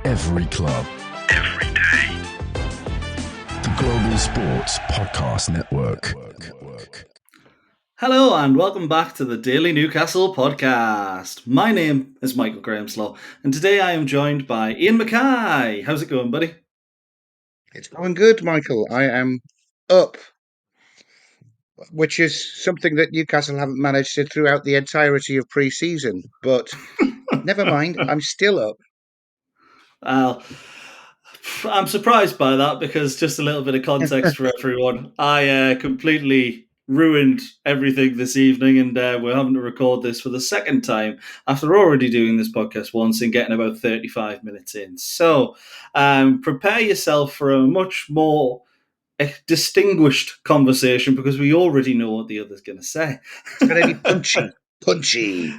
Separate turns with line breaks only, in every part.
Every club.
Every day.
The Global Sports Podcast Network.
Hello and welcome back to the Daily Newcastle podcast. My name is Michael Grahamslaw and today I am joined by Iain Mackay. How's it going, buddy?
It's going good, Michael. I am up, which is something that Newcastle haven't managed to throughout the entirety of pre-season. But never mind, I'm still up.
Well, I'm surprised by that because just a little bit of context for everyone. I completely ruined everything this evening and we're having to record this for the second time after already doing this podcast once and getting about 35 minutes in. So prepare yourself for a much more distinguished conversation because we already know what the other's going to say.
It's going to be punchy.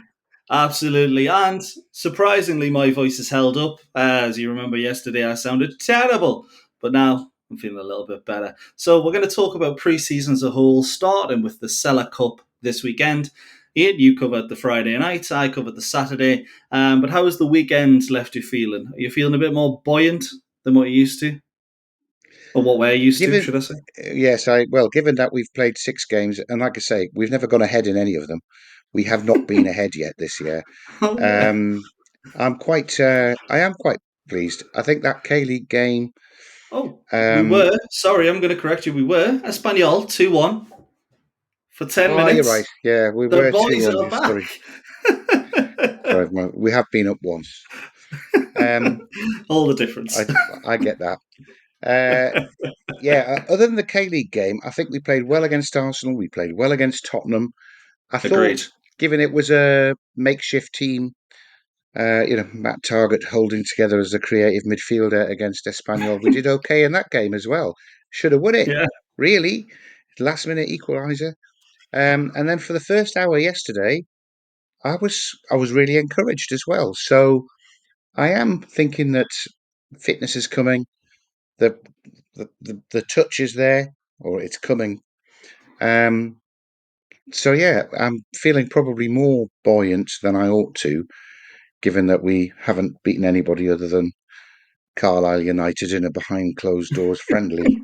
Absolutely. And surprisingly, my voice is held up. As you remember yesterday, I sounded terrible, but now I'm feeling a little bit better. So we're going to talk about pre-season as a whole, starting with the Sela Cup this weekend. Iain, you covered the Friday night, I covered the Saturday. But how has the weekend left you feeling? Are you feeling a bit more buoyant than what you used to? Or what we're used to, should I say?
Yes, given that we've played 6 games, and like I say, we've never gone ahead in any of them. We have not been ahead yet this year.
Oh, yeah.
I am quite pleased. I think that K-League game...
we were. Sorry, I'm going to correct you. We were. Espanyol 2-1 for 10 minutes.
You're right. Yeah, we
The
were
boys
2-1.
are back.
Sorry, we have been up once.
All the difference.
I get that. Other than the K-League game, I think we played well against Arsenal. We played well against Tottenham.
Agreed.
Thought, given it was a makeshift team, Matt Targett holding together as a creative midfielder against Espanyol, we did okay in that game as well. Should have won it, really. Last minute equaliser. And then for the first hour yesterday, I was really encouraged as well. So I am thinking that fitness is coming. The touch is there, or it's coming. I'm feeling probably more buoyant than I ought to, given that we haven't beaten anybody other than Carlisle United in a behind closed doors friendly.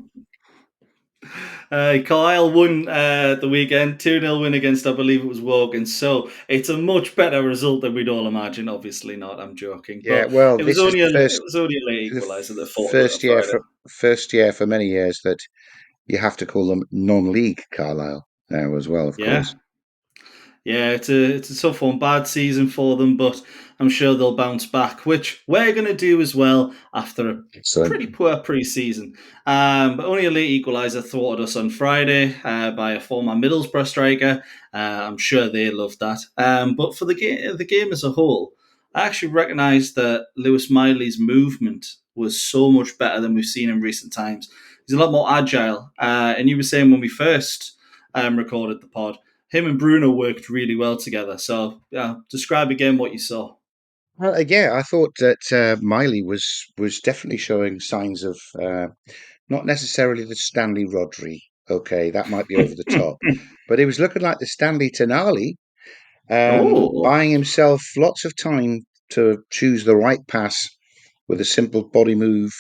Carlisle won the weekend, 2-0 win against, I believe it was Wogan. So it's a much better result than we'd all imagine. Obviously not, I'm joking.
Yeah,
but
well,
it was only a late equaliser that fought
first year for many years that you have to call them non-league Carlisle now as well, of course.
Yeah, it's a tough one. Bad season for them, but I'm sure they'll bounce back, which we're going to do as well after a pretty poor pre-season. But only a late equaliser thwarted us on Friday by a former Middlesbrough striker. I'm sure they loved that. But for the game as a whole, I actually recognised that Lewis Miley's movement was so much better than we've seen in recent times. He's a lot more agile. And you were saying when we first recorded the pod, him and Bruno worked really well together. So, describe again what you saw.
Well, I thought that Miley was definitely showing signs of not necessarily the Stanley Rodri. Okay, that might be over the top, but he was looking like the Stanley Tonali, buying himself lots of time to choose the right pass with a simple body move.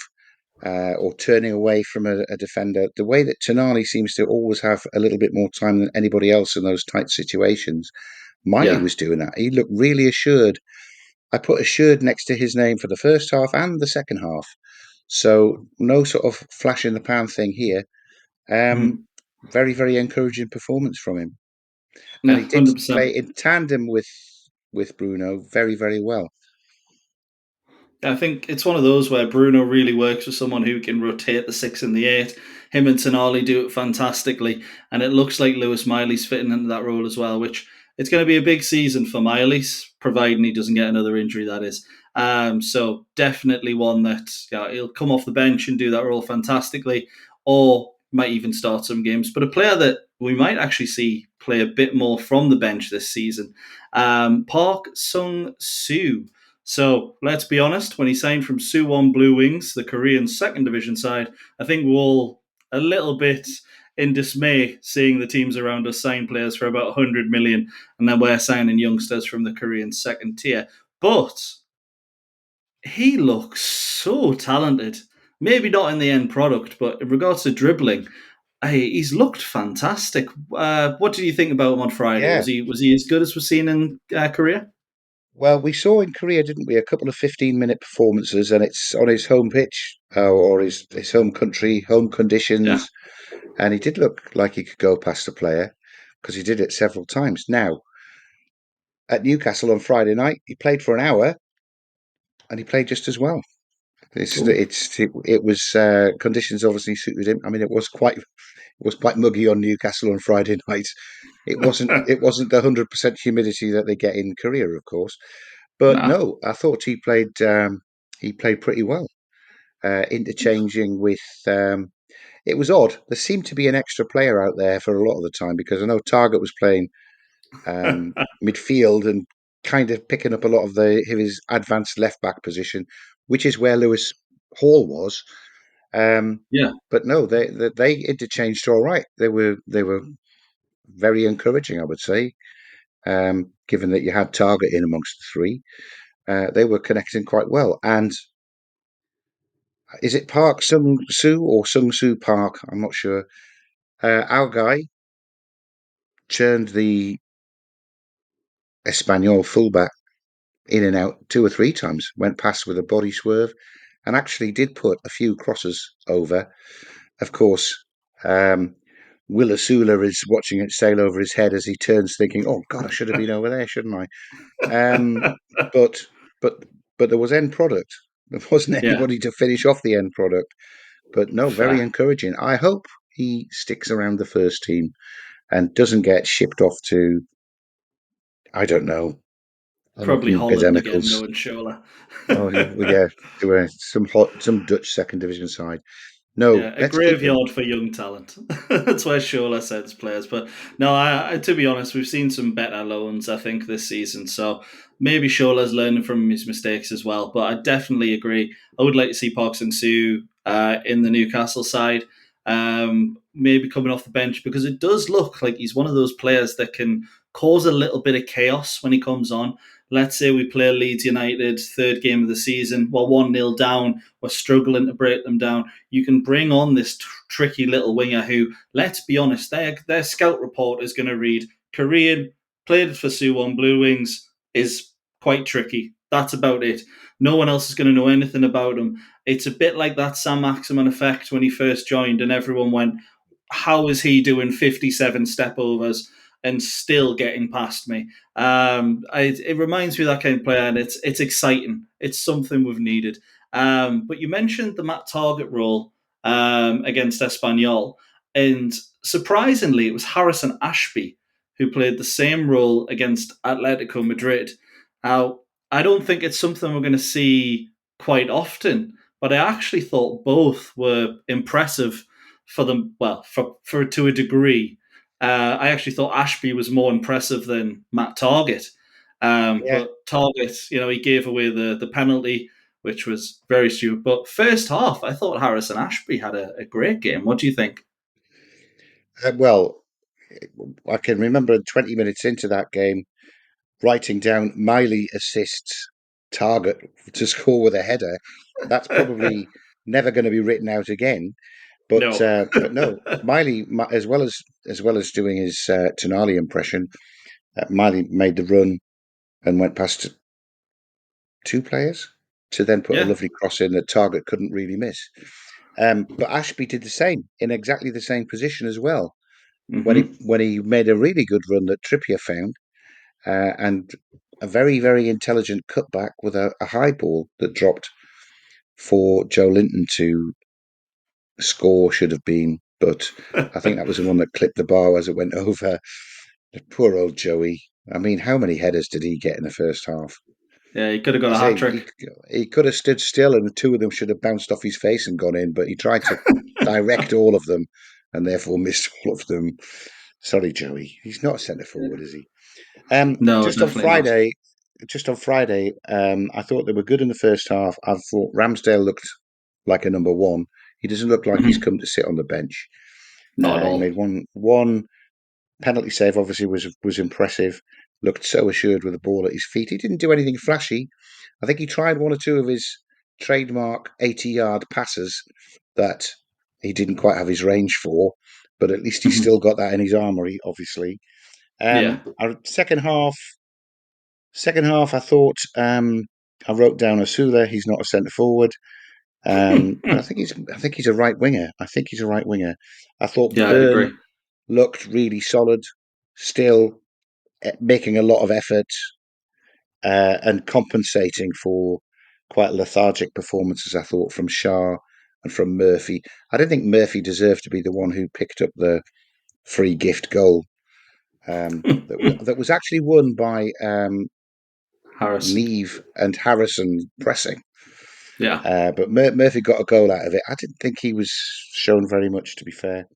Or turning away from a defender, the way that Tonali seems to always have a little bit more time than anybody else in those tight situations. Miley was doing that. He looked really assured. I put assured next to his name for the first half and the second half. So no sort of flash in the pan thing here. Very, very encouraging performance from him. And he did
100%.
play in tandem with Bruno very, very well.
I think it's one of those where Bruno really works with someone who can rotate the 6 and the 8. Him and Tonali do it fantastically, and it looks like Lewis Miley's fitting into that role as well, which it's going to be a big season for Miley, providing he doesn't get another injury, that is. So definitely one that he'll come off the bench and do that role fantastically, or might even start some games. But a player that we might actually see play a bit more from the bench this season, Park Sung-soo. So let's be honest, when he signed from Suwon Blue Wings, the Korean second division side, I think we're all a little bit in dismay seeing the teams around us sign players for about 100 million, and then we're signing youngsters from the Korean second tier. But he looks so talented. Maybe not in the end product, but in regards to dribbling, he's looked fantastic. What did you think about him on Friday?
Yeah.
Was he as good as we've seen in Korea?
Well, we saw in Korea, didn't we, a couple of 15-minute performances, and it's on his home pitch or his home country, home
Yeah,
conditions, and he did look like he could go past the player because he did it several times. Now, at Newcastle on Friday night, he played for an hour and he played just as well.
cool.
It was conditions obviously suited him. I mean, it was quite muggy on Newcastle on Friday night. It wasn't the 100% humidity that they get in Korea, of course. But
Nah,
no, I thought he played pretty well, interchanging with. It was odd. There seemed to be an extra player out there for a lot of the time because I know Target was playing midfield and kind of picking up a lot of his advanced left back position, which is where Lewis Hall was. Um,
yeah,
but no, they interchanged all right. They were very encouraging, I would say, given that you had Target in amongst the three. They were connecting quite well. And is it Park Sung Soo or Sung Soo Park? I'm not sure. Our guy churned the Espanol fullback in and out two or three times, went past with a body swerve, and actually did put a few crosses over. Of course, Willa Sula is watching it sail over his head as he turns, thinking, "Oh God, I should have been over there, shouldn't I?" Um, but but but there was end product. There wasn't
yeah.
anybody to finish off the end product. But no, very
Fair.
encouraging. I hope he sticks around the first team and doesn't get shipped off to, I don't know,
Probably
American
Holland again,
academicals.
knowing Shola.
Oh, yeah, to some Dutch second division side. No,
Yeah, a
let's keep him.
graveyard for young talent. That's where Shola sends players. But no, to be honest, we've seen some better loans, I think, this season. So maybe Shola's learning from his mistakes as well. But I definitely agree. I would like to see Park Sung-soo in the Newcastle side, maybe coming off the bench, because it does look like he's one of those players that can cause a little bit of chaos when he comes on. Let's say we play Leeds United, third game of the season, we're 1-0 down, we're struggling to break them down. You can bring on this tricky little winger who, let's be honest, their scout report is going to read Korean, played for Suwon Blue Wings, is quite tricky. That's about it. No one else is going to know anything about him. It's a bit like that Sam Maximin effect when he first joined, and everyone went, how is he doing 57 step overs and still getting past me? It reminds me of that kind of player, and it's exciting. It's something we've needed. But you mentioned the Matt Target role against Espanyol, and surprisingly, it was Harrison Ashby who played the same role against Atletico Madrid. Now, I don't think it's something we're going to see quite often, but I actually thought both were impressive for them. Well, for to a degree. I actually thought Ashby was more impressive than Matt Target.
Yeah.
But Target, he gave away the penalty, which was very stupid. But first half, I thought Harrison Ashby had a great game. What do you think?
Well, I can remember 20 minutes into that game writing down Miley assists Target to score with a header. That's probably never going to be written out again. But
No.
but no, Miley, as well as doing his Tonali impression, Miley made the run and went past two players to then put a
Yeah.
lovely cross in that Target couldn't really miss. But Ashby did the same in exactly the same position as well when he
Hmm.
when he made a really good run that Trippier found, and a very very intelligent cutback with a high ball that dropped for Joe Linton to score should have been, but I think that was the one that clipped the bar as it went over. The poor old Joey. I mean, how many headers did he get in the first half?
Yeah, he could have got
I
a hat
say
trick.
he could have stood still, and two of them should have bounced off his face and gone in, but he tried to direct all of them, and therefore missed all of them. Sorry, Joey. He's not a centre forward, is he?
No,
Just on
definitely not.
Friday, I thought they were good in the first half. I thought Ramsdale looked like a number one. He doesn't look like he's
Hmm.
come to sit on the bench.
Not at
He
all.
made one penalty save. Obviously, was impressive. Looked so assured with the ball at his feet. He didn't do anything flashy. I think he tried one or two of his trademark 80-yard passes that he didn't quite have his range for, but at least he's still got that in his armoury, obviously.
Yeah.
Our second half, I thought I wrote down Asula. He's not a centre forward, but I think he's a right winger. I thought
Yeah, I'd agree.
Burn looked really solid, still making a lot of effort and compensating for quite lethargic performances, I thought, from Shah and from Murphy. I didn't think Murphy deserved to be the one who picked up the free gift goal that was actually won by
Harrison.
Neve and Harrison pressing.
Yeah.
But Murphy got a goal out of it. I didn't think he was shown very much, to be fair.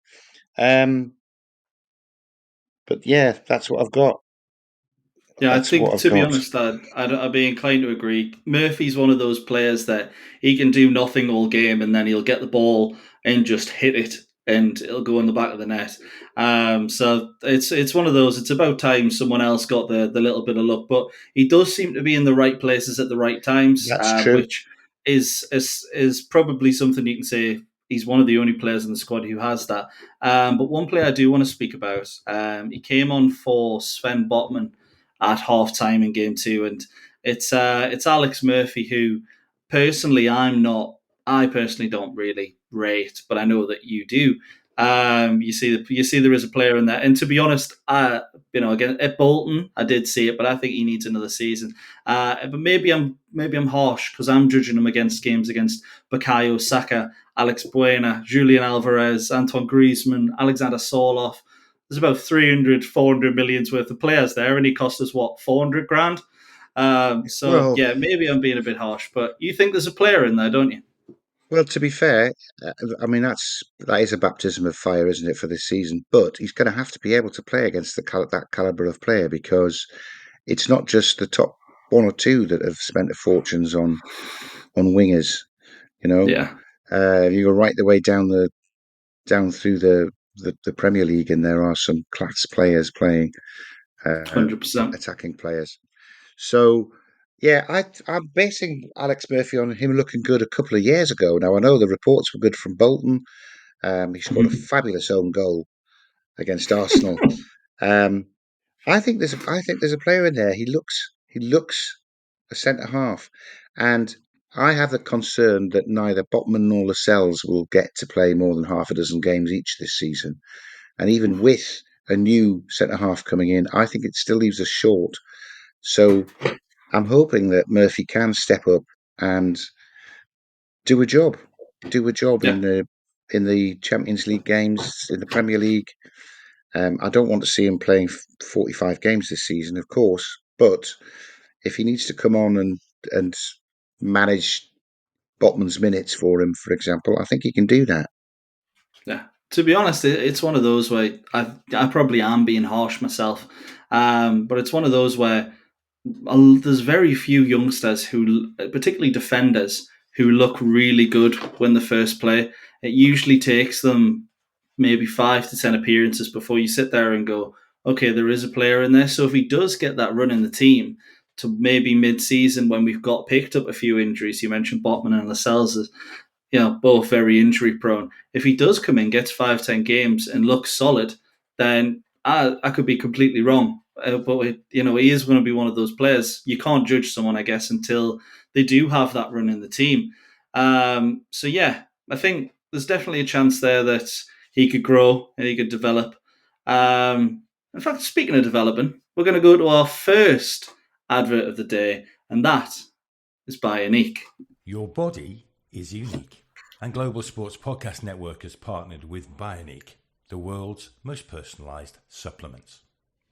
But yeah, that's what I've got.
Yeah, I
That's what
think,
I've
to be
got.
honest, I'd be inclined to agree. Murphy's one of those players that he can do nothing all game, and then he'll get the ball and just hit it, and it'll go in the back of the net. So it's one of those. It's about time someone else got the little bit of luck, but he does seem to be in the right places at the right times,
That's true.
which is probably something you can say. He's one of the only players in the squad who has that. But one player I do want to speak about, he came on for Sven Botman at half time in game two, and it's Alex Murphy, who personally I personally don't really rate, but I know that you do. You see there is a player in there, and to be honest, again at Bolton, I did see it, but I think he needs another season. But maybe I'm harsh because I'm judging him against games against Bukayo Saka, Alex Buena, Julian Alvarez, Antoine Griezmann, Alexander Soloff. There's about 300, 400 millions worth of players there, and he cost us, what, 400 grand? So,
Well,
yeah, maybe I'm being a bit harsh, but you think there's a player in there, don't you?
well, to be fair, I mean that is a baptism of fire, isn't it, for this season? But he's going to have to be able to play against that caliber of player because it's not just the top one or two that have spent their fortunes on wingers. You know,
Yeah,
you go right the way down through the Premier League, and there are some class players playing
100%.
attacking players. So, yeah, I'm basing Alex Murphy on him looking good a couple of years ago. Now I know the reports were good from Bolton. He scored a fabulous own goal against Arsenal. Um, I think there's a player in there. He looks a centre half, and I have the concern that neither Botman nor Lascelles will get to play more than half a dozen games each this season. And even with a new centre half coming in, I think it still leaves us short. So I'm hoping that Murphy can step up and do a job,
Yeah,
in the Champions League games, in the Premier League. I don't want to see him playing 45 games this season, of course, but if he needs to come on and manage Botman's minutes for him, for example, I think he can do that.
yeah. To be honest, it's one of those where I probably am being harsh myself, but it's one of those where there's very few youngsters who, particularly defenders, who look really good when they first play. It usually takes them maybe 5 to 10 appearances before you sit there and go, okay, there is a player in there. So if he does get that run in the team to maybe mid-season when we've got picked up a few injuries, you mentioned Botman and Lascelles, both very injury prone. If he does come in, gets 5, 10 games, and looks solid, then I could be completely wrong. But he is going to be one of those players. You can't judge someone, I guess, until they do have that run in the team. So yeah, I think there's definitely a chance there that he could grow and he could develop. In fact, speaking of developing, we're going to go to our first advert of the day, and that is Bioniq.
Your body is unique, and Global Sports Podcast Network has partnered with Bioniq, the world's most personalised supplements.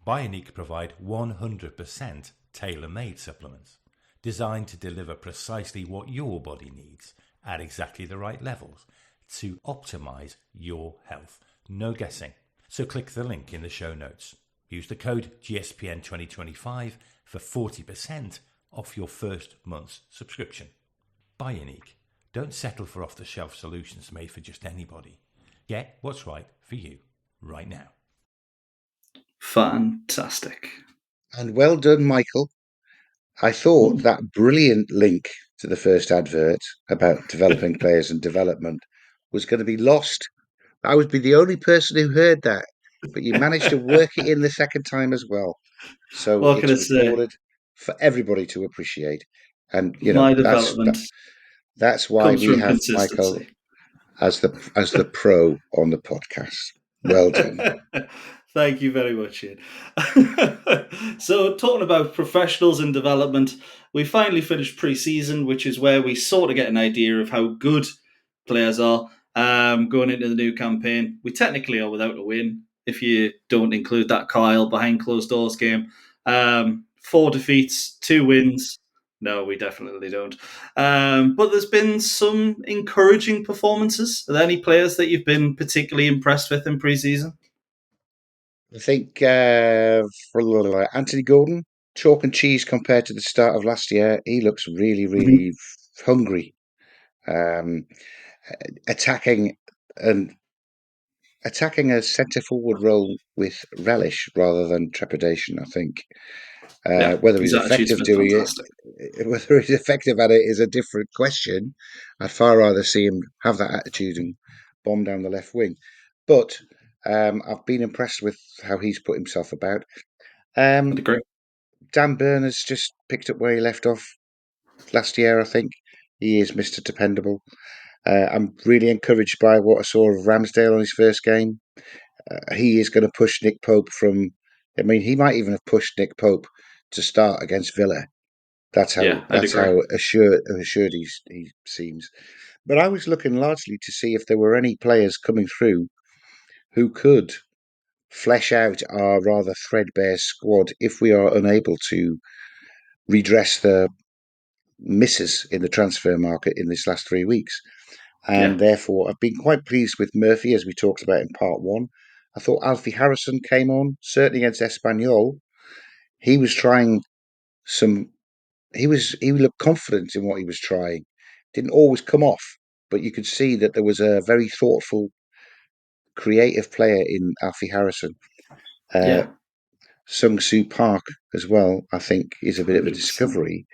Bioniq provide 100% tailor-made supplements, designed to deliver precisely what your body needs at exactly the right levels to optimise your health. No guessing. So click the link in the show notes. Use the code GSPN2025 for 40% off your first month's subscription. Bioniq. Don't settle for off-the-shelf solutions made for just anybody. Get what's right for you right now.
Fantastic.
And well done, Michael. I thought that brilliant link to the first advert about developing players and development was going to be lost. I would be the only person who heard that, but you managed to work it in the second time as well. So
What can I
it's
say?
recorded for everybody to appreciate. And
My development
that's why
comes
we
from
have Michael
consistency.
as the pro on the podcast. Well done.
Thank you very much, Iain. So, talking about professionals in development, we finally finished pre-season, which is where we sort of get an idea of how good players are going into the new campaign. We technically are without a win if you don't include that Kyle behind closed doors game. 4 defeats, 2 wins. No, we definitely don't. But there's been some encouraging performances. Are there any players that you've been particularly impressed with in pre-season?
I think for Anthony Gordon, chalk and cheese compared to the start of last year. He looks really, really hungry, um, attacking and attacking a centre forward role with relish rather than trepidation. I think
Yeah,
whether he's
his attitude's
effective
been
doing
fantastic.
it, whether he's effective at it is a different question. I'd far rather see him have that attitude and bomb down the left wing. But I've been impressed with how he's put himself about.
I'd
Um,
agree.
Dan Burn has just picked up where he left off last year, I think. He is Mr. Dependable. I'm really encouraged by what I saw of Ramsdale on his first game. He is going to push Nick Pope from. I mean, he might even have pushed Nick Pope to start against Villa. That's how
Yeah, I'd agree.
assured he seems. But I was looking largely to see if there were any players coming through who could flesh out our rather threadbare squad if we are unable to redress the misses in the transfer market in this last 3 weeks.
Yeah,
And therefore, I've been quite pleased with Murphy, as we talked about in part one. I thought Alfie Harrison came on, certainly against Espanyol. He was trying some. He looked confident in what he was trying. Didn't always come off, but you could see that there was a very thoughtful, creative player in Alfie Harrison. Uh,
yeah,
Sung Soo Park as well, I think, is a bit of a
100%.
discovery.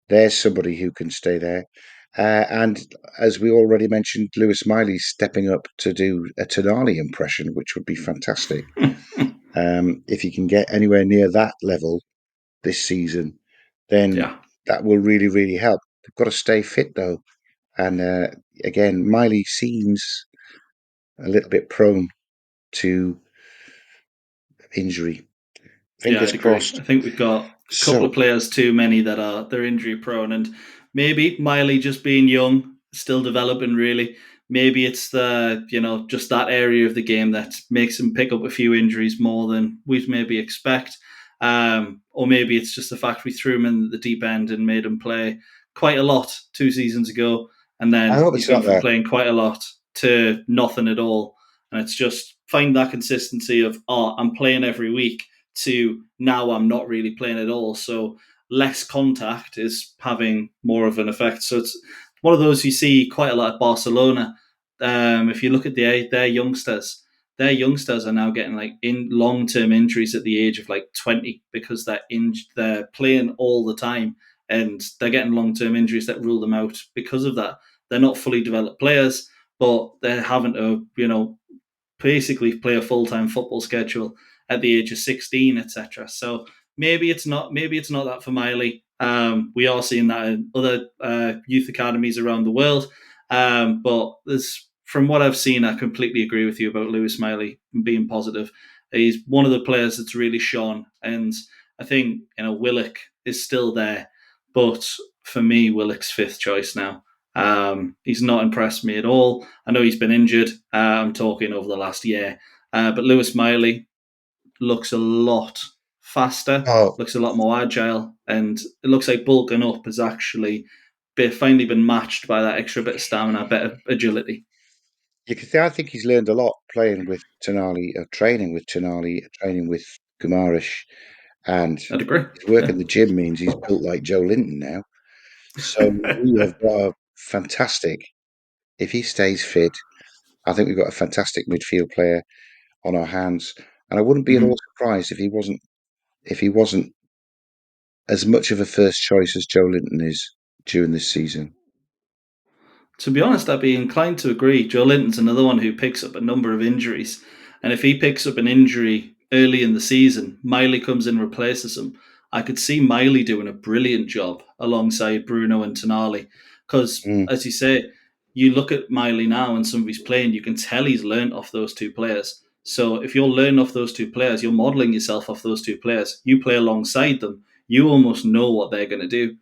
There's somebody who can stay there. And as we already mentioned, Lewis Miley stepping up to do a Tonali impression, which would be fantastic. If you can get anywhere near that level this season, then
Yeah,
that will really, really help. They've got to stay fit though. And again, Miley seems a little bit prone to injury.
yeah,
Fingers
I'd agree.
crossed.
I think we've got a couple of
So,
players too many that are they're injury prone, and maybe Miley just being young, still developing. Really, maybe it's the just that area of the game that makes him pick up a few injuries more than we'd maybe expect. Or maybe it's just the fact we threw him in the deep end and made him play quite a lot 2 seasons ago, and
I
then
hope
he's
it's
gone
not
from
that.
playing quite a lot to nothing at all. And it's just find that consistency of, oh, I'm playing every week, to now I'm not really playing at all. So less contact is having more of an effect. So it's one of those you see quite a lot at Barcelona. If you look at their youngsters are now getting like in long-term injuries at the age of like 20 because they're playing all the time, and they're getting long-term injuries that rule them out because of that. They're not fully developed players, but they're having to basically play a full-time football schedule at the age of 16, etc. So maybe it's not that for Miley. We are seeing that in other youth academies around the world. But there's from what I've seen, I completely agree with you about Lewis Miley being positive. He's one of the players that's really shone, and I think Willock is still there, but for me, Willock's fifth choice now. He's not impressed me at all. I know he's been injured. I'm talking over the last year, but Lewis Miley looks a lot faster,
Oh,
looks a lot more agile, and it looks like bulking up has actually finally been matched by that extra bit of stamina, better agility.
you can say I think he's learned a lot playing with Tonali, training with Gumarish, and
I'd agree.
his work
Yeah.
in the gym means he's built like Joe Linton now. So we have got a fantastic. If he stays fit, I think we've got a fantastic midfield player on our hands, and I wouldn't be at all
Mhm.
surprised if he wasn't as much of a first choice as Joe Linton is. during this season.
To be honest, I'd be inclined to agree. Joe Linton's another one who picks up a number of injuries. And if he picks up an injury early in the season, Miley comes in and replaces him. I could see Miley doing a brilliant job alongside Bruno and Tonali. Because, as you say, you look at Miley now and somebody's playing, you can tell he's learned off those two players. So if you're learning off those two players, you're modelling yourself off those two players. You play alongside them, you almost know what they're going to do.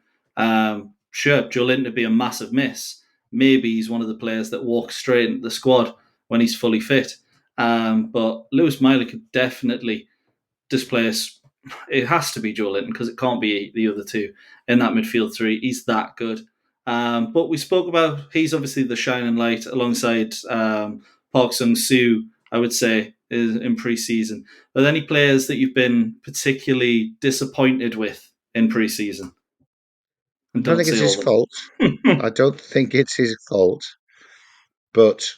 Sure, Joe Linton would be a massive miss. Maybe he's one of the players that walks straight into the squad when he's fully fit. But Lewis Miley could definitely displace. It has to be Joe Linton because it can't be the other two in that midfield three. He's that good. But we spoke about he's obviously the shining light alongside Park Sung-soo, I would say, in pre-season. Are there any players that you've been particularly disappointed with in pre-season?
I don't think it's his fault. I don't think it's his fault. But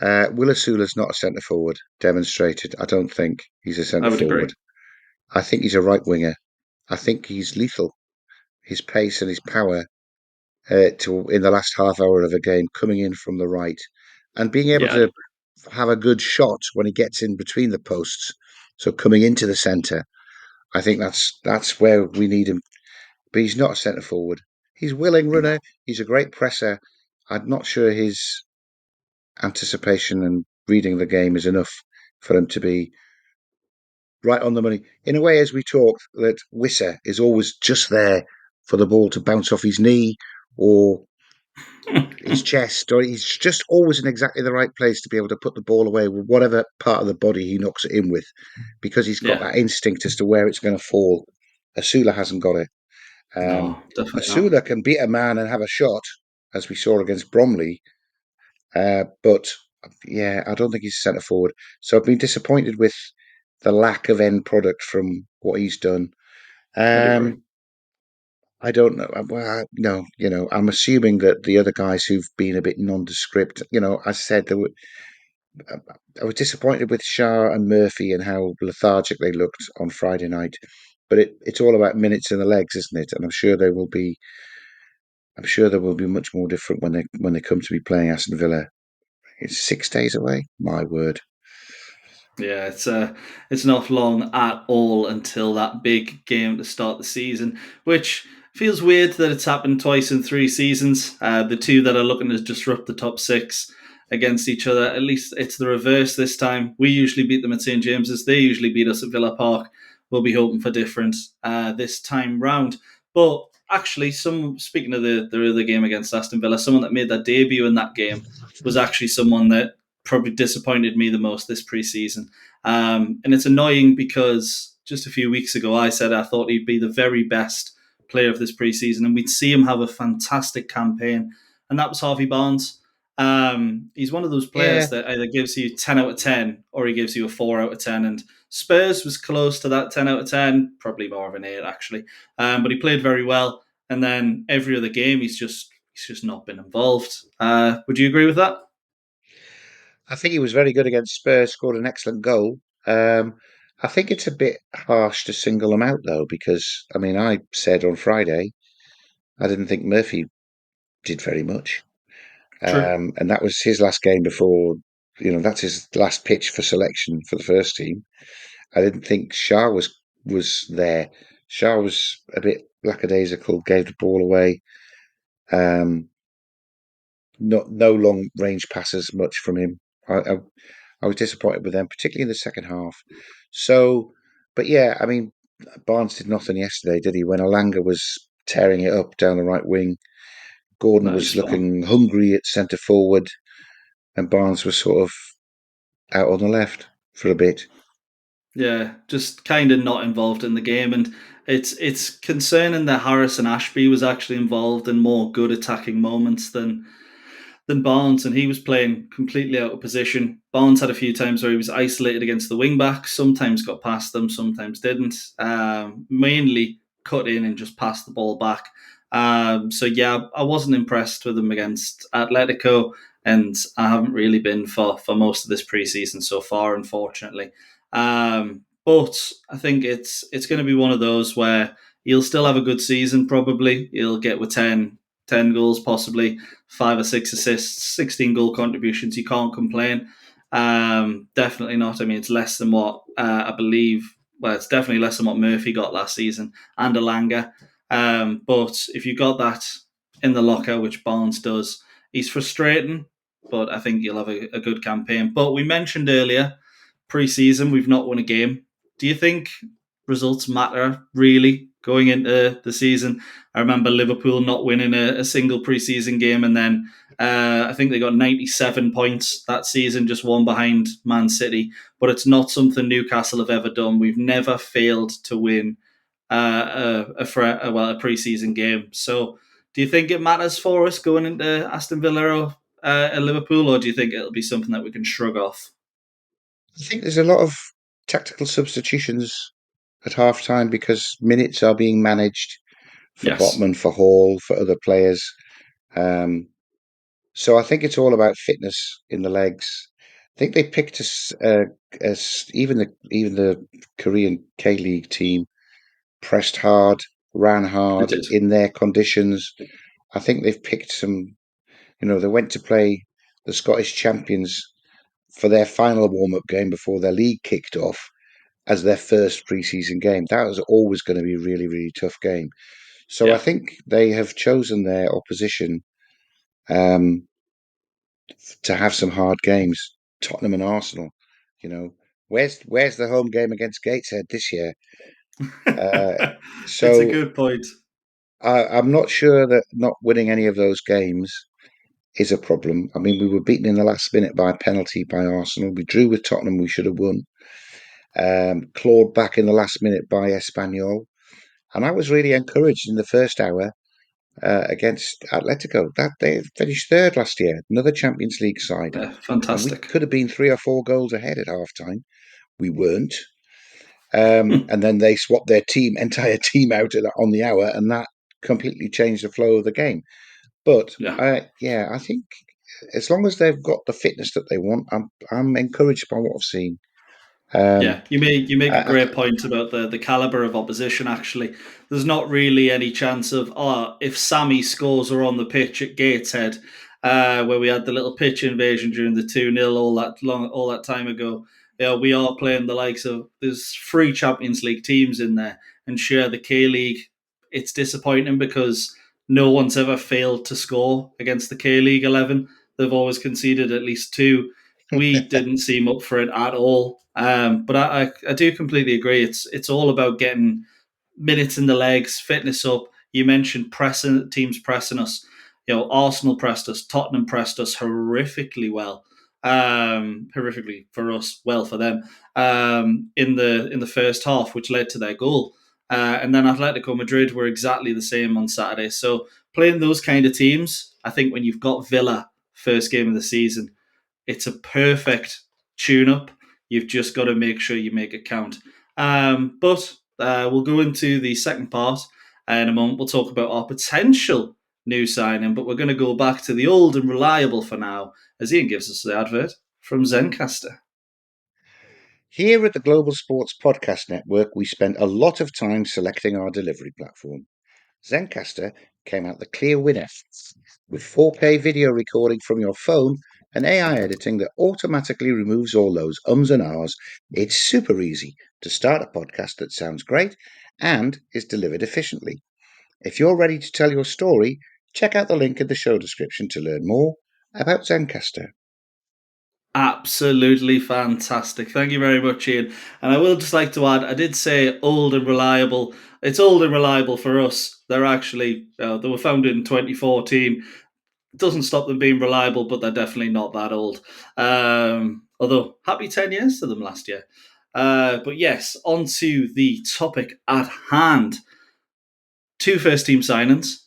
Willa Sula's not a centre forward, demonstrated. I don't think he's a centre forward.
Agree.
I think he's a right winger. I think he's lethal. His pace and his power in the last half hour of a game coming in from the right and being able to have a good shot when he gets in between the posts. So coming into the centre, I think that's where we need him. But he's not a centre forward. He's a willing runner. He's a great presser. I'm not sure his anticipation and reading the game is enough for him to be right on the money. In a way, as we talked, that Wissa is always just there for the ball to bounce off his knee or his chest, or he's just always in exactly the right place to be able to put the ball away with whatever part of the body he knocks it in with, because he's got that instinct as to where it's going to fall. Asula hasn't got it.
No, definitely
Asula
not.
can beat a man and have a shot, as we saw against Bromley, but yeah, I don't think he's a centre forward. So I've been disappointed with the lack of end product from what he's done. I don't know. Well, no, I'm assuming that the other guys who've been a bit nondescript, as I said, I was disappointed with Shah and Murphy and how lethargic they looked on Friday night. But it's all about minutes in the legs, isn't it? And I'm sure they will be. I'm sure they will be much more different when they come to be playing Aston Villa. It's 6 days away. My word.
Yeah, it's not long at all until that big game to start the season, which feels weird that it's happened twice in 3 seasons. The two that are looking to disrupt the top 6 against each other. At least it's the reverse this time. We usually beat them at St James's. They usually beat us at Villa Park. We'll be hoping for different this time round. But actually, speaking of the other game against Aston Villa, someone that made their debut in that game was actually someone that probably disappointed me the most this pre-season. And it's annoying because just a few weeks ago I said I thought he'd be the very best player of this pre-season and we'd see him have a fantastic campaign. And that was Harvey Barnes. He's one of those players that either gives you 10 out of 10 or he gives you a 4 out of 10. And Spurs was close to that 10 out of 10, probably more of an 8 actually. But he played very well. And then every other game he's just not been involved. Would you agree with that?
I think he was very good against Spurs, scored an excellent goal. I think it's a bit harsh to single him out, though, because, I said on Friday, I didn't think Murphy did very much. And that was his last game before, that's his last pitch for selection for the first team. I didn't think Shah was there. Shah was a bit lackadaisical, gave the ball away. No long range passes much from him. I was disappointed with them, particularly in the second half. So, but yeah, Barnes did nothing yesterday, did he? When Alanga was tearing it up down the right wing, Gordon was looking hungry at centre forward, and Barnes was sort of out on the left for a bit.
Yeah, just kind of not involved in the game, and it's concerning that Harris and Ashby was actually involved in more good attacking moments than Barnes, and he was playing completely out of position. Barnes had a few times where he was isolated against the wing backs, sometimes got past them, sometimes didn't. Mainly cut in and just passed the ball back. So yeah, I wasn't impressed with him against Atletico, and I haven't really been for most of this preseason so far, unfortunately. But I think it's going to be one of those where he'll still have a good season, probably. He'll get with 10, 10 goals, possibly 5 or 6 assists, 16 goal contributions. You can't complain. Definitely not. I mean, it's less than what I believe. Well, it's definitely less than what Murphy got last season and Alanga. But if you got that in the locker, which Barnes does, he's frustrating, but I think you'll have a good campaign. But we mentioned earlier, pre-season, we've not won a game. Do you think results matter, really, going into the season? I remember Liverpool not winning a single pre-season game, and then I think they got 97 points that season, just one behind Man City. But it's not something Newcastle have ever done. We've never failed to win a pre-season game. So do you think it matters for us going into Aston Villa or Liverpool, or do you think it'll be something that we can shrug off?
I think there's a lot of tactical substitutions at half time because minutes are being managed for
Yes.
Botman, for Hall, for other players. So I think it's all about fitness in the legs. I think they picked us, even the Korean K League team pressed hard, ran
They
hard
did.
in their conditions. I think they've picked some. They went to play the Scottish champions for their final warm-up game before their league kicked off as their first pre-season game. That was always going to be a really, really tough game. So I
Yeah.
think they have chosen their opposition um, to have some hard games. Tottenham and Arsenal. Where's the home game against Gateshead this year?
It's a
So
good point.
I'm not sure that not winning any of those games is a problem. I mean, we were beaten in the last minute by a penalty by Arsenal. We drew with Tottenham. We should have won. Clawed back in the last minute by Espanyol. And I was really encouraged in the first hour against Atletico. That they finished third last year, another Champions League side. And we
Fantastic.
could have been 3 or 4 goals ahead at half time. We weren't. And then they swapped their entire team out on the hour, and that completely changed the flow of the game. But
Yeah.
I think as long as they've got the fitness that they want, I'm encouraged by what I've seen.
Yeah, you make a
I,
great point about the caliber of opposition. Actually, there's not really any chance of if Sammy scores are on the pitch at Gateshead, where we had the little pitch invasion during the 2-0 all that time ago. Yeah, we are playing the likes of there's 3 Champions League teams in there, and sure, the K League. It's disappointing because no one's ever failed to score against the K League 11. They've always conceded at least 2. We didn't seem up for it at all. But I do completely agree. It's all about getting minutes in the legs, fitness up. You mentioned teams pressing us. Arsenal pressed us, Tottenham pressed us horrifically well. Horrifically for us, well for them. In the first half, which led to their goal. And then Atletico Madrid were exactly the same on Saturday. So playing those kind of teams, I think when you've got Villa first game of the season, it's a perfect tune-up. You've just got to make sure you make it count. But we'll go into the second part in a moment. We'll talk about our potential new signing, but we're going to go back to the old and reliable for now, as Iain gives us the advert from Zencastr.
Here at the Global Sports Podcast Network, we spent a lot of time selecting our delivery platform. Zencastr came out the clear winner with 4K video recording from your phone and AI editing that automatically removes all those ums and ahs. It's super easy to start a podcast that sounds great and is delivered efficiently. If you're ready to tell your story, check out the link in the show description to learn more about Zencastr.
Absolutely fantastic. Thank you very much, Iain. And I will just like to add, I did say old and reliable. It's old and reliable for us. They're actually, they were founded in 2014. It doesn't stop them being reliable, but they're definitely not that old. Although, happy 10 years to them last year. But yes, on to the topic at hand. 2 first-team signings.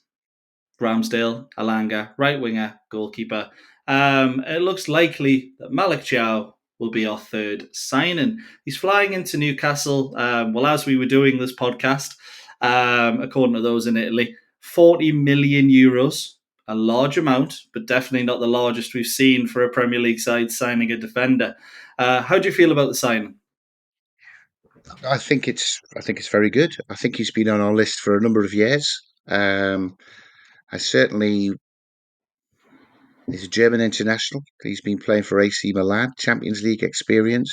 Ramsdale, Alanga, right winger, goalkeeper. It looks likely that Malick Thiaw will be our third signing. He's flying into Newcastle. As we were doing this podcast, according to those in Italy, 40 million euros, a large amount, but definitely not the largest we've seen for a Premier League side signing a defender. How do you feel about the signing?
I think it's very good. I think he's been on our list for a number of years. certainly. He's a German international. He's been playing for AC Milan, Champions League experience.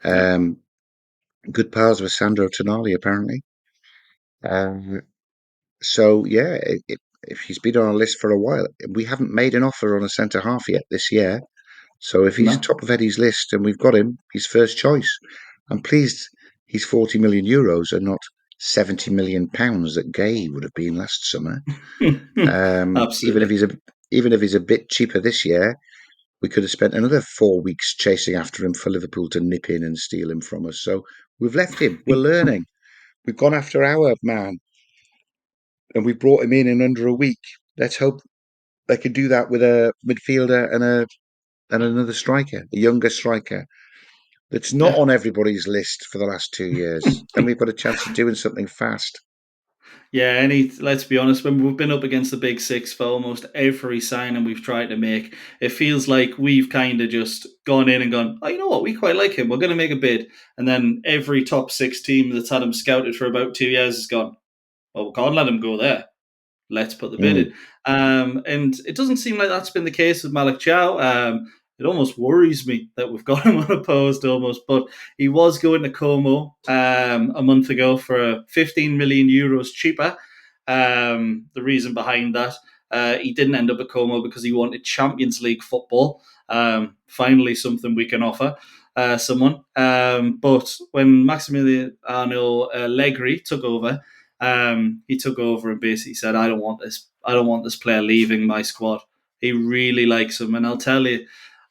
Good pals with Sandro Tonali, apparently. So yeah, if he's been on our list for a while, we haven't made an offer on a centre half yet this year. So if he's
No.
top of Eddie's list and we've got him, he's first choice. I'm pleased he's 40 million euros and not 70 million pounds that Gay would have been last summer. Even if
Absolutely.
he's a bit cheaper this year, we could have spent another 4 weeks chasing after him for Liverpool to nip in and steal him from us. So we've left him. We're learning. We've gone after our man, and we brought him in under a week. Let's hope they can do that with a midfielder and another striker, a younger striker that's not
Yeah.
on everybody's list for the last 2 years. Then we've got a chance of doing something fast.
Yeah, let's be honest, when we've been up against the big six for almost every signing we've tried to make, it feels like we've kind of just gone in and gone, oh, you know what, we quite like him, we're going to make a bid. And then every top six team that's had him scouted for about 2 years has gone, well, we can't let him go there. Let's put the bid
Mm.
in. And it doesn't seem like that's been the case with Malick Thiaw. It almost worries me that we've got him unopposed almost, but he was going to Como a month ago for 15 million euros cheaper. The reason behind that, he didn't end up at Como because he wanted Champions League football. Finally, something we can offer someone. But when Maximiliano Allegri took over, he took over and basically said, "I don't want this. I don't want this player leaving my squad." He really likes him, and I'll tell you,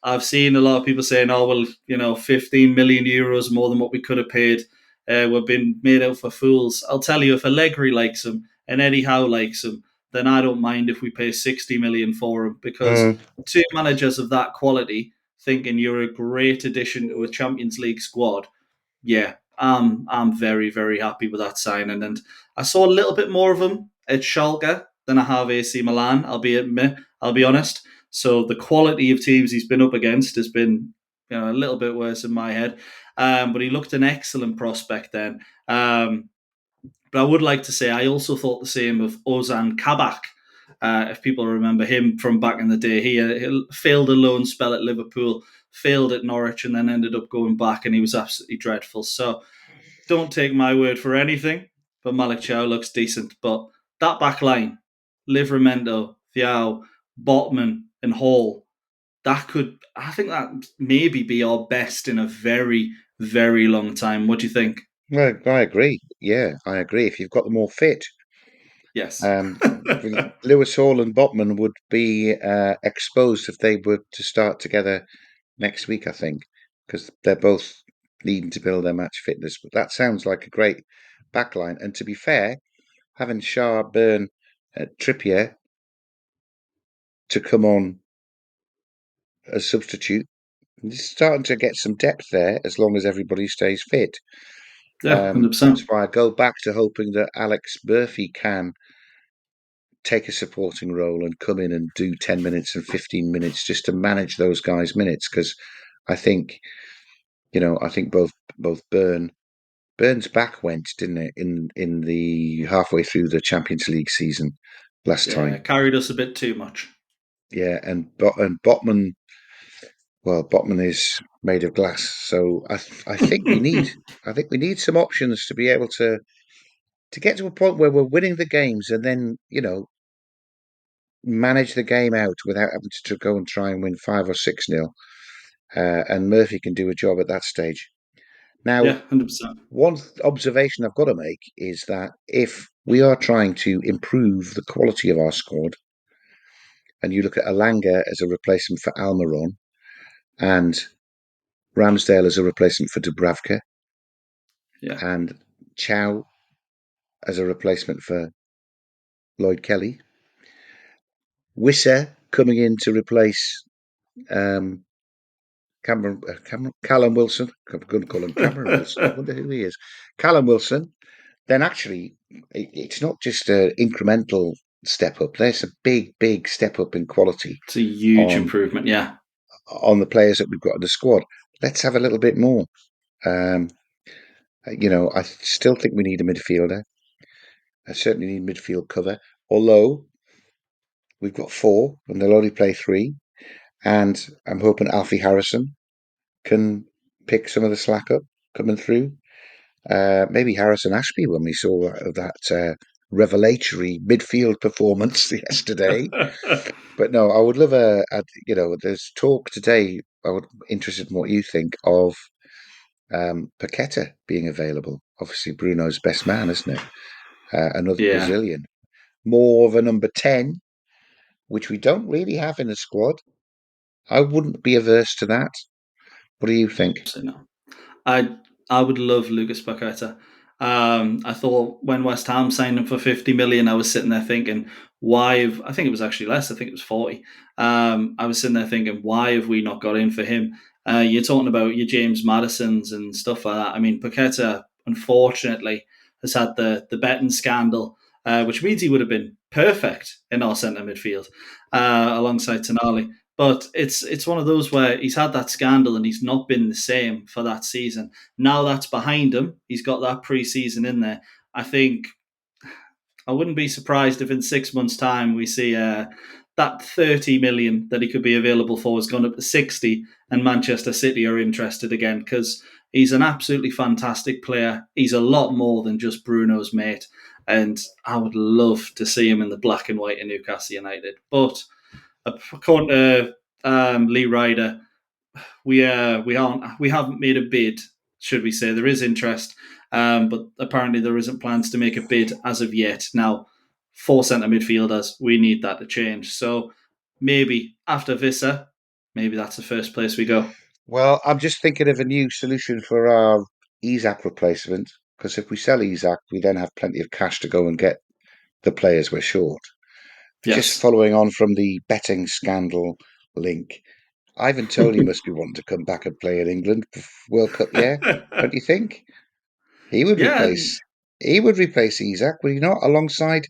I've seen a lot of people saying, "Oh, well, 15 million euros more than what we could have paid. We've been made out for fools." I'll tell you, if Allegri likes him and Eddie Howe likes him, then I don't mind if we pay 60 million for him, because
Mm.
two managers of that quality thinking you're a great addition to a Champions League squad, yeah, I'm very, very happy with that signing. And I saw a little bit more of him at Schalke than I have AC Milan, I'll be honest. So the quality of teams he's been up against has been a little bit worse in my head. But he looked an excellent prospect then. But I would like to say I also thought the same of Ozan Kabak. If people remember him from back in the day, he failed a loan spell at Liverpool, failed at Norwich, and then ended up going back, and he was absolutely dreadful. So don't take my word for anything, but Malick Thiaw looks decent. But that back line, Livramento, Thiaw, Botman, and Hall, I think that maybe be our best in a very, very long time. What do you think?
Well, I agree. Yeah, I agree. If you've got them all fit,
Yes.
um, Lewis Hall and Botman would be exposed if they were to start together next week, I think, because they're both needing to build their match fitness. But that sounds like a great backline. And to be fair, having Shah, Burn, Trippier to come on as substitute, it's starting to get some depth there as long as everybody stays fit.
Yeah,
That's
100%.
why I go back to hoping that Alex Murphy can take a supporting role and come in and do 10 minutes and 15 minutes just to manage those guys' minutes. Because I think, I think both Burn's back went, didn't it, in the halfway through the Champions League season last
Yeah,
time.
carried us a bit too much.
Yeah, and Botman, well, Botman is made of glass, so I think we need some options to be able to get to a point where we're winning the games and then manage the game out without having to go and try and win 5 or 6-0. And Murphy can do a job at that stage.
Yeah,
Now,
100%.
one observation I've got to make is that if we are trying to improve the quality of our squad, and you look at Alanga as a replacement for Almiron and Ramsdale as a replacement for Dubravka
Yeah.
and Chow as a replacement for Lloyd Kelly, Wissa coming in to replace um, Callum Wilson. I'm going to call him Cameron Wilson. I wonder who he is. Callum Wilson. Then actually, it's not just an incremental step up. There's a big, big step up in quality
It's a huge
on
improvement, yeah.
the players that we've got in the squad. Let's have a little bit more. Um, I still think we need a midfielder. I certainly need midfield cover. Although we've got 4, and they'll only play 3. And I'm hoping Alfie Harrison can pick some of the slack up coming through. Maybe Harrison Ashby when we saw that revelatory midfield performance yesterday. But no, I would love there's talk today. I would interested in what you think of Paqueta being available. Obviously, Bruno's best man, isn't it? Another
Yeah.
Brazilian, more of a number 10, which we don't really have in the squad. I wouldn't be averse to that. What do you think?
So no. I would love Lucas Paqueta. I thought when West Ham signed him for 50 million, I was sitting there thinking, I think it was actually less. I think it was 40. I was sitting there thinking, why have we not got in for him? You're talking about your James Madisons and stuff like that. I mean, Paqueta, unfortunately, has had the betting scandal, which means he would have been perfect in our centre midfield alongside Tonali. But it's one of those where he's had that scandal and he's not been the same for that season. Now that's behind him. He's got that pre-season in there. I think I wouldn't be surprised if in 6 months' time we see that 30 million that he could be available for has gone up to 60 and Manchester City are interested again because he's an absolutely fantastic player. He's a lot more than just Bruno's mate. And I would love to see him in the black and white in Newcastle United. But according to Lee Ryder, we haven't made a bid. Should we say there is interest, but apparently there isn't plans to make a bid as of yet. Now, 4 centre midfielders, we need that to change. So maybe after Wissa, maybe that's the first place we go.
Well, I'm just thinking of a new solution for our Isaac replacement. Because if we sell Isaac, we then have plenty of cash to go and get the players we're short. Just
Yes.
following on from the betting scandal link, Ivan Toney must be wanting to come back and play in England for World Cup year, don't you think? He would
Yeah,
replace he would replace Isaac, would he not? Alongside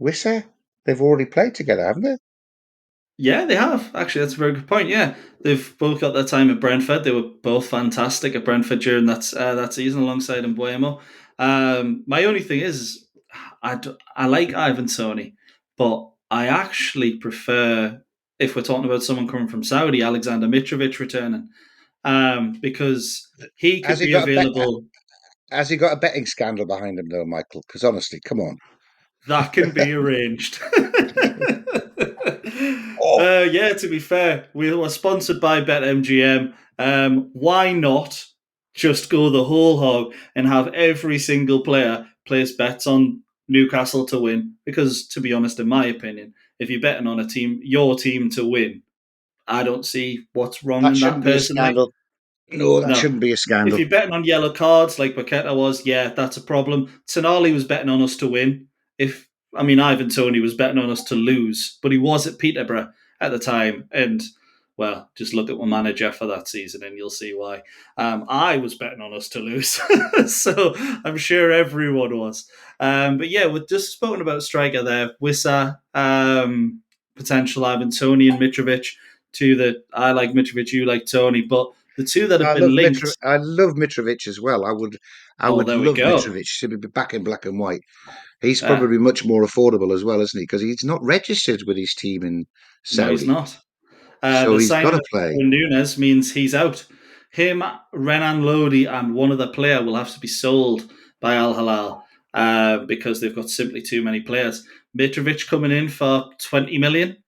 Wissa? They've already played together, haven't they?
yeah, they have. Actually, that's a very good point. Yeah, they've both got their time at Brentford. They were both fantastic at Brentford during that season alongside Mbuemo. My only thing is, I like Ivan Toney, but I actually prefer, if we're talking about someone coming from Saudi, Alexander Mitrovic returning, because he
Has
could
he
be
got a bet?
available.
Has he got a betting scandal behind him though, Michael? Because honestly, come on.
That can be arranged.
Oh,
Yeah, to be fair, we were sponsored by BetMGM. Why not just go the whole hog and have every single player place bets on Newcastle to win? Because, to be honest, in my opinion, if you're betting on your team to win, I don't see what's wrong
that
in that
shouldn't be a
personally.
scandal. No, that
No.
shouldn't be a
If
scandal.
you're betting on yellow cards like Paqueta was, yeah, that's a problem. Tonali was betting on us to win. Ivan Toney was betting on us to lose, but he was at Peterborough at the time. And, well, just look at my manager for that season and you'll see why. I was betting on us to lose. So I'm sure everyone was. But yeah, we've just spoken about striker there. Wissa, potential Ivan Toney and Mitrovic. Two that I like Mitrovic, you like Toney. But the two that have been linked.
I love Mitrovic as well. I
Oh,
would
there we
love
go.
Mitrovic to be back in black and white. He's
Uh,
probably much more affordable as well, isn't he? Because he's not registered with his team in
no, he's
Saudi,
not.
so
The
he's got
signing
to
of
play.
Darwin Núñez means he's out. Him, Renan Lodi, and one other player will have to be sold by Al Hilal because they've got simply too many players. Mitrovic coming in for 20 million.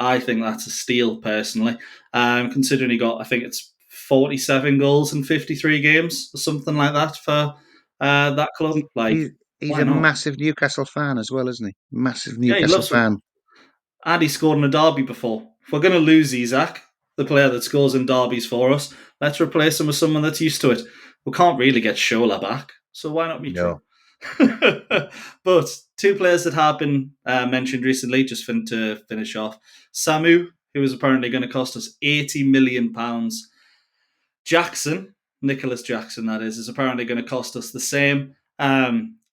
I think that's a steal, personally. Considering he got, I think it's 47 goals in 53 games or something like that for that club.
He,
Like,
he he's
why
a
not?
massive Newcastle fan as well, isn't he? Massive
Yeah, he
Newcastle
loves them.
fan.
And he scored in a derby before. If we're going to lose Isaac, the player that scores in derbies for us, let's replace him with someone that's used to it. We can't really get Shola back, so why not Mitro?
No,
But two players that have been mentioned recently, just to finish off. Samu, who is apparently going to cost us £80 million. Jackson, Nicholas Jackson, that is apparently going to cost us the same.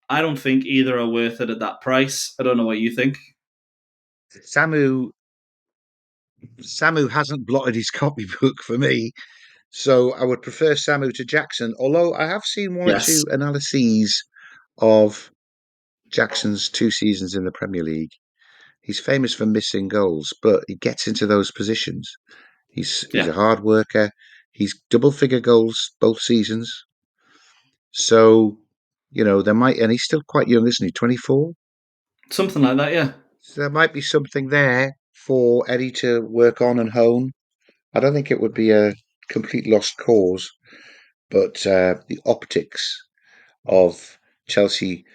I don't think either are worth it at that price. I don't know what you think.
Samu Samu hasn't blotted his copybook for me, so I would prefer Samu to Jackson. Although I have seen one or
Yes.
two analyses of Jackson's 2 seasons in the Premier League. He's famous for missing goals, but he gets into those positions. He's
Yeah.
a hard worker. He's double-figure goals both seasons. So, there might, and he's still quite young, isn't he? 24.
Something like that, yeah.
So there might be something there for Eddie to work on and hone. I don't think it would be a complete lost cause, but the optics of Chelsea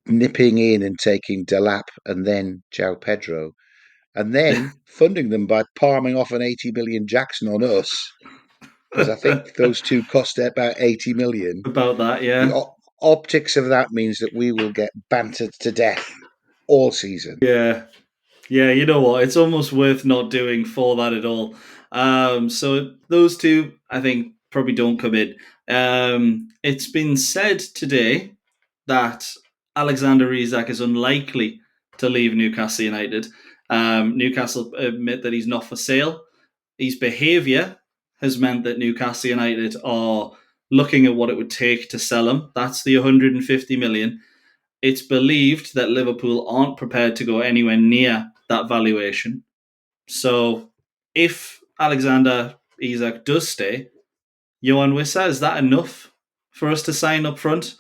nipping in and taking Delap and then João Pedro, and then funding them by palming off an 80 million Jackson on us, because I think those two cost about 80 million.
About that,
The
yeah.
optics of that means that we will get bantered to death all season.
Yeah. Yeah, you know what? It's almost worth not doing for that at all. So those two, I think, probably don't come in. It's been said today that Alexander Isak is unlikely to leave Newcastle United. Newcastle admit that he's not for sale. His behaviour has meant that Newcastle United are looking at what it would take to sell him. That's the 150 million. It's believed that Liverpool aren't prepared to go anywhere near that valuation. So if Alexander Isak does stay, Yoane Wissa, is that enough for us to sign up front?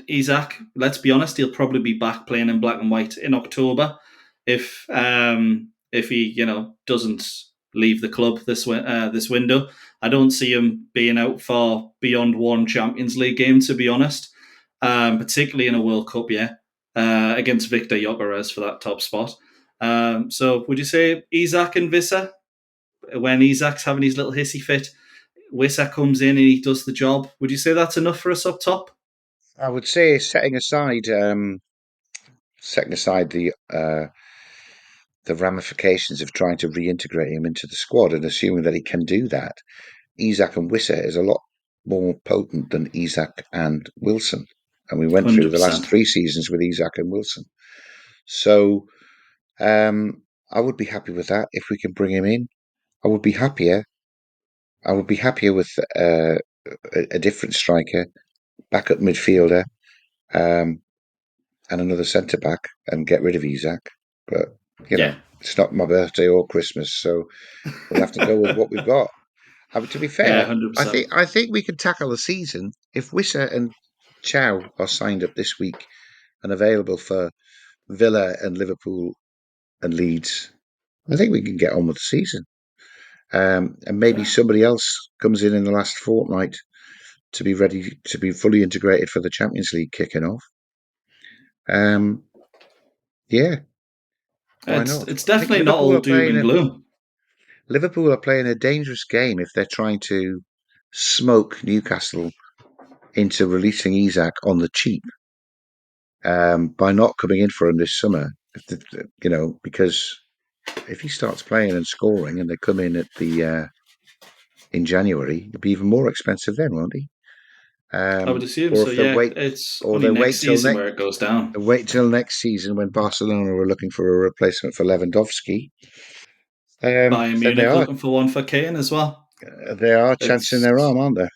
Isak, let's be honest, he'll probably be back playing in black and white in October if he doesn't leave the club this window. I don't see him being out for beyond one Champions League game, to be honest, particularly in a World Cup year against Victor Gyökeres for that top spot. So would you say Isak and Wissa, when Isak's having his little hissy fit, Wissa comes in and he does the job, would you say that's enough for us up top?
I would say setting aside the ramifications of trying to reintegrate him into the squad and assuming that he can do that, Isak and Wissa is a lot more potent than Isak and Wilson. And we went through the last
100%.
3 seasons with Isak and Wilson. So I would be happy with that if we can bring him in. I would be happier. I would be happier with a different striker, backup midfielder, and another centre back, and get rid of Isak. But
Yeah.
it's not my birthday or Christmas, so we'll have to go with what we've got. To be
Yeah,
fair,
100%.
I think we can tackle the season if Wissa and Thiaw are signed up this week and available for Villa and Liverpool and Leeds. I think we can get on with the season. And maybe somebody else comes in the last fortnight to be ready to be fully integrated for the Champions League kicking off. Yeah, why not?
It's
I think
definitely not all doom and gloom.
Liverpool are playing a dangerous game if they're trying to smoke Newcastle into releasing Isak on the cheap by not coming in for him this summer. Because if he starts playing and scoring and they come in at the in January, it'll be even more expensive then, won't he?
I would assume
Or
so.
if they
Yeah,
wait,
it's
or
only
they
next
wait till
season
next,
where it goes down.
wait till next season when Barcelona are looking for a replacement for Lewandowski.
Bayern
Then
Munich looking for one for Kane as well.
they are chancing
It's
their arm, aren't they?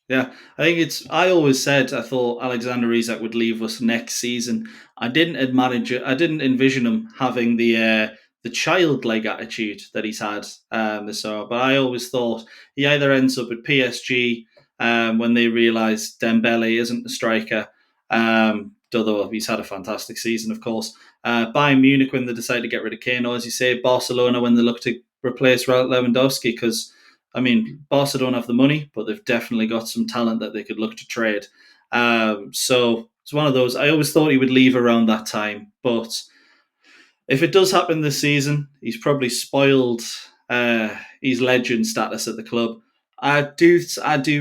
Yeah, I think it's. I always said I thought Alexander Isak would leave us next season. I didn't I didn't envision him having the childlike attitude that he's had this summer. But I always thought he either ends up at PSG when they realise Dembele isn't a striker, although he's had a fantastic season, of course. Bayern Munich when they decide to get rid of Kane, or as you say, Barcelona when they look to replace Lewandowski because. I mean, Barca don't have the money, but they've definitely got some talent that they could look to trade. So it's one of those. I always thought he would leave around that time, but if it does happen this season, he's probably spoiled his legend status at the club. I do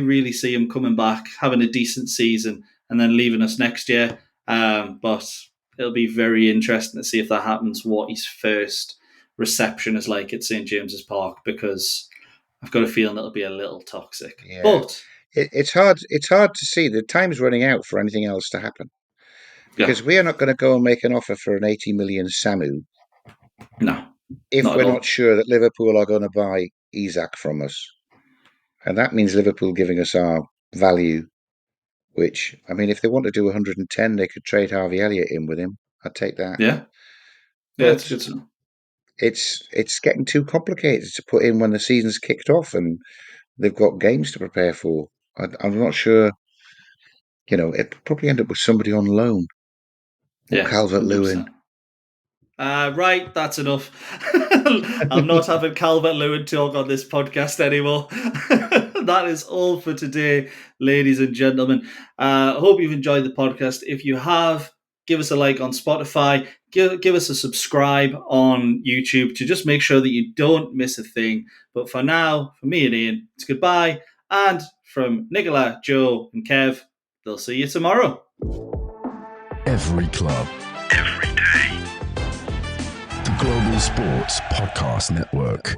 really see him coming back, having a decent season, and then leaving us next year. But it'll be very interesting to see if that happens. What his first reception is like at St James's Park, because I've got a feeling it'll be a little toxic.
Yeah,
But
it's hard. It's hard to see. The time's running out for anything else to happen
yeah,
because we are not going to go and make an offer for an 80 million Samu
no,
if
not at
we're not
all.
sure that Liverpool are going to buy Isak from us, and that means Liverpool giving us our value. Which I mean, if they want to do 110, they could trade Harvey Elliott in with him. I'd take that.
Yeah, Yeah,
But
it's good to know.
it's getting too complicated to put in when the season's kicked off and they've got games to prepare for. I'm not sure. It'd probably end up with somebody on loan or
Yes,
Calvert-Lewin.
100%. Right, that's enough. I'm not having Calvert-Lewin talk on this podcast anymore. That is all for today, ladies and gentlemen. I hope you've enjoyed the podcast. If you have, give us a like on Spotify. Give us a subscribe on YouTube to just make sure that you don't miss a thing. But for now, from me and Iain, it's goodbye. And from Nicola, Joe, and Kev, they'll see you tomorrow.
Every club, every day. The Global Sports Podcast Network.